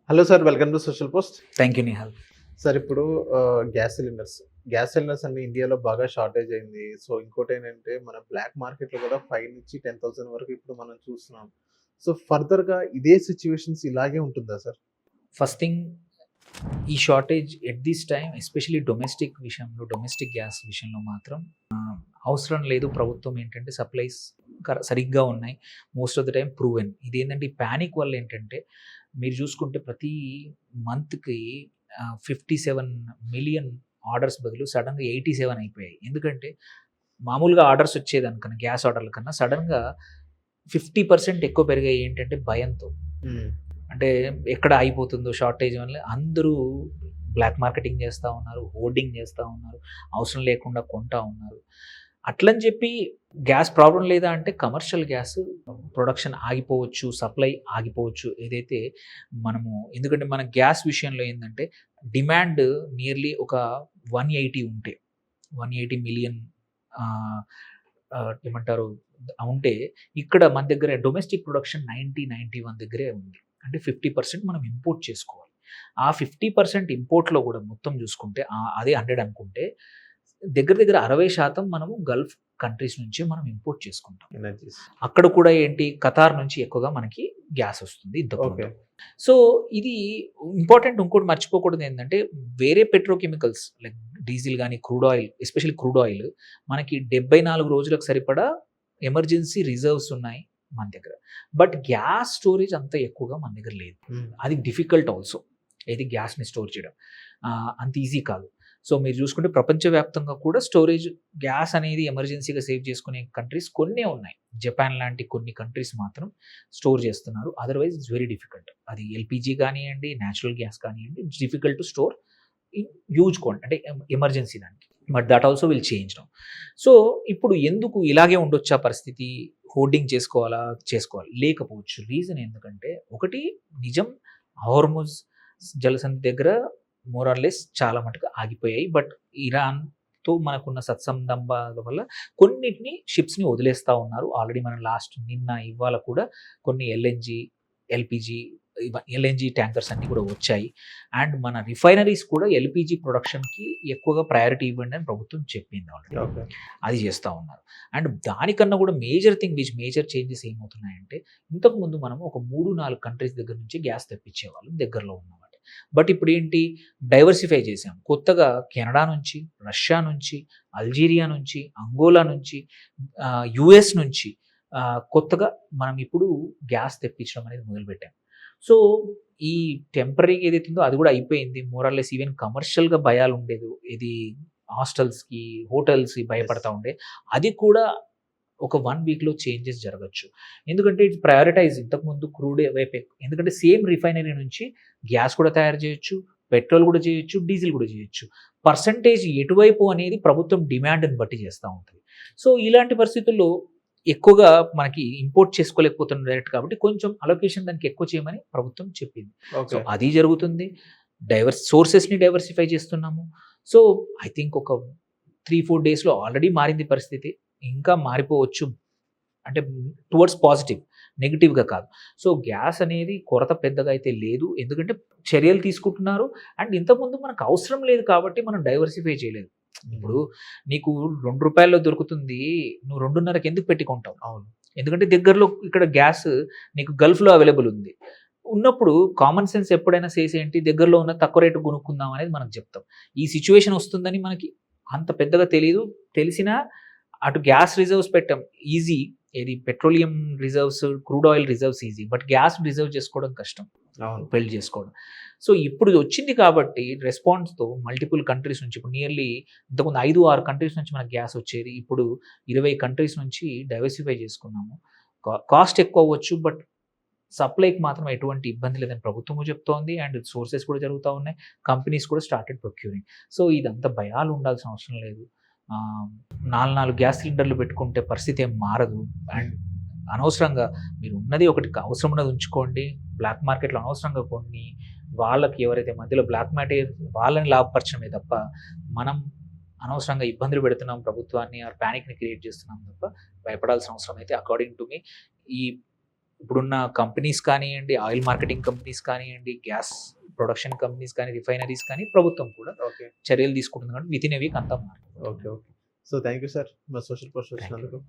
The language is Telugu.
Hello sir, welcome to social post. Thank you Nihal. Sir ఇప్పుడు గ్యాస్ సిలిండర్స్ అన్ని ఇండియాలో బాగా షార్టేజ్ అయింది. సో ఇంకోటేంటంటే మన బ్లాక్ మార్కెట్‌లో కూడా 5,000-10,000 వరకు ఇప్పుడు మనం చూస్తున్నాం. సో ఫర్దర్‌గా ఇదే సిట్యుయేషన్స్ ఇలాగే ఉంటుందా సార్? ఫస్ట్ థింగ్, ఈ shortage at this time especially domestic gas విషయంలో మాత్రం అవసరం లేదు. ప్రభుత్వం ఏంటంటే సప్లైస్ సరిగ్గా ఉన్నాయి. Most of the time proven. ఇదేంటంటే ఈ ప్యానిక్ వల్ల ఏంటంటే మీరు చూసుకుంటే ప్రతి మంత్‌కి 57 మిలియన్ ఆర్డర్స్ బదులు సడన్‌గా 87 అయిపోయాయి. ఎందుకంటే మామూలుగా ఆర్డర్స్ వచ్చేదానికన్నా గ్యాస్ ఆర్డర్ల కన్నా సడన్‌గా 50% ఎక్కువ పెరిగాయి. ఏంటంటే భయంతో. హ్మ్. అంటే ఎక్కడ అయిపోతుందో షార్టేజ్ వల్ల అందరూ బ్లాక్ మార్కెటింగ్ చేస్తూ ఉన్నారు, హోర్డింగ్ చేస్తూ ఉన్నారు, అవసరం లేకుండా కొంటా ఉన్నారు. అట్లని చెప్పి గ్యాస్ ప్రాబ్లం లేదా అంటే కమర్షియల్ గ్యాస్ ప్రొడక్షన్ ఆగిపోవచ్చు, సప్లై ఆగిపోవచ్చు. ఏదైతే ఎందుకంటే మన గ్యాస్ విషయంలో ఏంటంటే డిమాండ్ నియర్లీ ఒక 180 ఉంటే 180 మిలియన్ ఏమంటారు ఉంటే, ఇక్కడ మన దగ్గర డొమెస్టిక్ ప్రొడక్షన్ 91 దగ్గరే ఉంది. అంటే 50% మనం ఇంపోర్ట్ చేసుకోవాలి. ఆ 50% ఇంపోర్ట్‌లో కూడా మొత్తం చూసుకుంటే అదే 100 అనుకుంటే దగ్గర దగ్గర 60% మనము గల్ఫ్ కంట్రీస్ నుంచే మనం ఇంపోర్ట్ చేసుకుంటాం. ఎనర్జీస్. అక్కడ కూడా ఏంటి ఖతార్ నుంచి ఎక్కువగా మనకి గ్యాస్ వస్తుంది ఓకే. సో ఇది ఇంపార్టెంట్. ఇంకోటి మర్చిపోకూడదు ఏంటంటే వేరే పెట్రోకెమికల్స్ లైక్ డీజిల్ కానీ crude oil, especially crude oil మనకి 74 రోజులకు సరిపడా ఎమర్జెన్సీ రిజర్వ్స్ ఉన్నాయి మన దగ్గర. బట్ గ్యాస్ స్టోరేజ్ అంత ఎక్కువగా మన దగ్గర లేదు. అది డిఫికల్ట్ ఆల్సో. ఏది గ్యాస్ని స్టోర్ చేయడం అంత ఈజీ కాదు. సో మీరు చూసుకుంటే ప్రపంచవ్యాప్తంగా కూడా స్టోరేజ్ గ్యాస్ అనేది ఎమర్జెన్సీగా సేవ్ చేసుకునే కంట్రీస్ కొన్నే ఉన్నాయి. జపాన్ లాంటి కొన్ని కంట్రీస్ మాత్రం స్టోర్ చేస్తున్నారు. Otherwise it's very difficult. అది ఎల్పిజి కానివ్వండి, న్యాచురల్ గ్యాస్ కానివ్వండి, it's difficult to store in huge quantity అంటే ఎమర్జెన్సీ దానికి. But that also will change now. So ఇప్పుడు ఎందుకు ఇలాగే ఉండొచ్చా పరిస్థితి? హోర్డింగ్ చేసుకోవాలి లేకపోవచ్చు. రీజన్ ఎందుకంటే ఒకటి నిజం, హోర్ముజ్ జలసంధి దగ్గర మోర్ ఆర్ లెస్ చాలా మటుకు ఆగిపోయాయి. బట్ ఇరాన్తో మనకున్న సత్సంబంధాల వల్ల కొన్నిటిని షిప్స్ని వదిలేస్తూ ఉన్నారు. ఆల్రెడీ మనం ఇవాళ కూడా కొన్ని ఎల్ఎన్జీ ట్యాంకర్స్ అన్నీ కూడా వచ్చాయి. అండ్ మన రిఫైనరీస్ కూడా ఎల్పిజి ప్రొడక్షన్కి ఎక్కువగా ప్రయారిటీ ఇవ్వండి అని ప్రభుత్వం చెప్పింది ఆల్రెడీ. ఓకే. అది చేస్తూ ఉన్నారు. అండ్ దానికన్నా కూడా మేజర్ చేంజెస్ ఏమవుతున్నాయంటే ఇంతకుముందు మనం ఒక 3-4 కంట్రీస్ దగ్గర నుంచి గ్యాస్ తెప్పించేవాళ్ళం దగ్గరలో ఉన్నవాటి. బట్ ఇప్పుడు ఏంటి, డైవర్సిఫై చేసాం. కొత్తగా కెనడా నుంచి, రష్యా నుంచి, అల్జీరియా నుంచి, అంగోలా నుంచి, యుఎస్ నుంచి కొత్తగా మనం ఇప్పుడు గ్యాస్ తెప్పించడం అనేది మొదలుపెట్టాం. సో ఈ టెంపరీగా ఏదైతే ఉందో అది కూడా అయిపోయింది. మోరల్లెస్ ఈవెన్ కమర్షియల్‌గా భయాలు ఉండేది. ఇది హాస్టల్స్‌కి, హోటల్స్‌కి భయపడతా ఉండే. అది కూడా ఒక 1 వీక్‌లో చేంజెస్ జరగొచ్చు. ఎందుకంటే ఇట్స్ ప్రయారిటైజ్ ఇంతకుముందు క్రూడ్ వైపే. ఎందుకంటే సేమ్ రిఫైనరీ నుంచి గ్యాస్ కూడా తయారు చేయొచ్చు, పెట్రోల్ కూడా చేయొచ్చు, డీజిల్ కూడా చేయొచ్చు. పర్సెంటేజ్ ఎటువైపు అనేది ప్రభుత్వం డిమాండ్‌ని బట్టి చేస్తా ఉంటది. సో ఇలాంటి పరిస్థితుల్లో ఎక్కువగా మనకి ఇంపోర్ట్ చేసుకోలేకపోతున్నాం డైరెక్ట్ కాబట్టి కొంచెం అలొకేషన్ దానికి ఎక్కువ చేయమని ప్రభుత్వం చెప్పింది. So okay. అది జరుగుతుంది. సోర్సెస్‌ని డైవర్సిఫై చేస్తున్నాము. సో ఐ థింక్ ఒక 3-4 డేస్‌లో ఆల్రెడీ మారింది పరిస్థితి. ఇంకా మారిపోవచ్చు. అంటే టువర్డ్స్ పాజిటివ్, నెగెటివ్‌గా కాదు. సో గ్యాస్ అనేది కొరత పెద్దగా అయితే లేదు. ఎందుకంటే చర్యలు తీసుకుంటున్నారు. అండ్ ఇంతకుముందు మనకు అవసరం లేదు కాబట్టి మనం డైవర్సిఫై చేయలేదు. ఇప్పుడు నీకు ₹2 దొరుకుతుంది. నువ్వు 2.5కి ఎందుకు పెట్టి కొంటావు? అవును. ఎందుకంటే దగ్గరలో ఇక్కడ గ్యాస్ నీకు గల్ఫ్‌లో అవైలబుల్ ఉంది. ఉన్నప్పుడు కామన్ సెన్స్ ఎప్పుడైనా ఏంటి, దగ్గరలో ఉన్న తక్కువ రేటుకి కొనుక్కుందాం అనేది మనం చెప్తాం. ఈ సిట్యుయేషన్ వస్తుందని మనకి అంత పెద్దగా తెలీదు. తెలిసినా అటు గ్యాస్ రిజర్వ్స్ పెట్టాం. ఈజీ. ఏది petroleum reserves, crude oil reserves easy. But gas reserve చేసుకోవడం కష్టం. అవును. పెళ్లి చేసుకోవడం. సో ఇప్పుడు ఇది వచ్చింది కాబట్టి రెస్పాన్స్‌తో మల్టిపుల్ కంట్రీస్ నుంచి ఇప్పుడు నియర్లీ ఇంతకుముందు 5-6 కంట్రీస్ నుంచి మనకు గ్యాస్ వచ్చేది. ఇప్పుడు 20 కంట్రీస్ నుంచి డైవర్సిఫై చేసుకున్నాము. కాస్ట్ ఎక్కువ అవ్వచ్చు. బట్ సప్లైకి మాత్రం ఎటువంటి ఇబ్బంది లేదని ప్రభుత్వము చెప్తోంది. అండ్ సోర్సెస్ కూడా జరుగుతూ ఉన్నాయి. కంపెనీస్ కూడా స్టార్టెడ్ ప్రొక్యూరింగ్. సో ఇదంతా భయాలు ఉండాల్సిన అవసరం లేదు. 4 గ్యాస్ సిలిండర్లు పెట్టుకుంటే పరిస్థితి ఏం మారదు. అండ్ అనవసరంగా మీరు ఉన్నది ఒకటి అవసరం ఉన్నది ఉంచుకోండి. బ్లాక్ మార్కెట్‌లో అనవసరంగా కొన్ని వాళ్ళకి ఎవరైతే మధ్యలో బ్లాక్ మార్కెట్ వాళ్ళని లాభపరచడమే తప్ప మనం అనవసరంగా ఇబ్బందులు పెడుతున్నాం ప్రభుత్వాన్ని, ప్యానిక్‌ని క్రియేట్ చేస్తున్నాం తప్ప భయపడాల్సిన అవసరం అయితే అకార్డింగ్ టు మీ ఈ ఇప్పుడున్న కంపెనీస్ కానియ్యండి, ఆయిల్ మార్కెటింగ్ కంపెనీస్ కానియ్యండి, గ్యాస్ ప్రొడక్షన్ కంపెనీస్ కానీ, రిఫైనరీస్ కానీ, ప్రభుత్వం కూడా ఓకే. చర్యలు తీసుకుంటుంది కాబట్టి వితిన్ ఎ వీక్ అంతా మారుతుంది. Okay. Okay. So thank you sir. మా సోషల్ పోస్ట్ వచ్చినందుకు.